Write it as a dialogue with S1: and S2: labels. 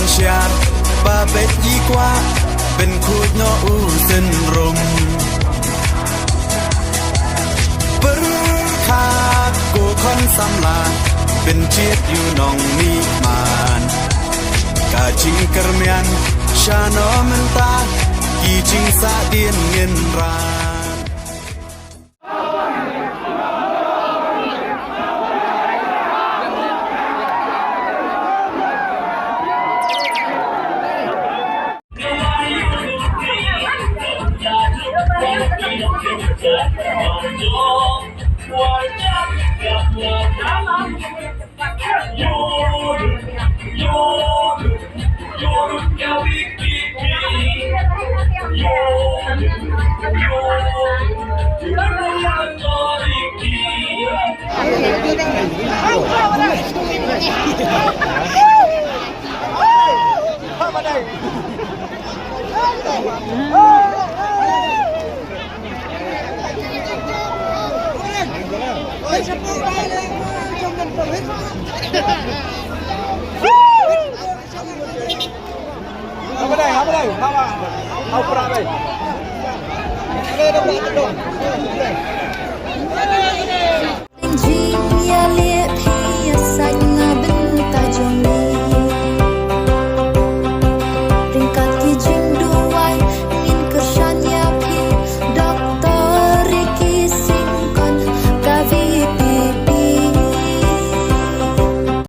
S1: งเชียร์บาเป็ดอีกว่าเป็นคูดนออูเส้นรมปรึคาดกูคอนสำลาเป็นเชียดอยู่นองมีมานกาจิงกระเมียนชาโนมันตากีจิงสาเดียนเงินร
S2: ไม่ได้ครับไม่ได้เข้ามาเอาปลาไปเลย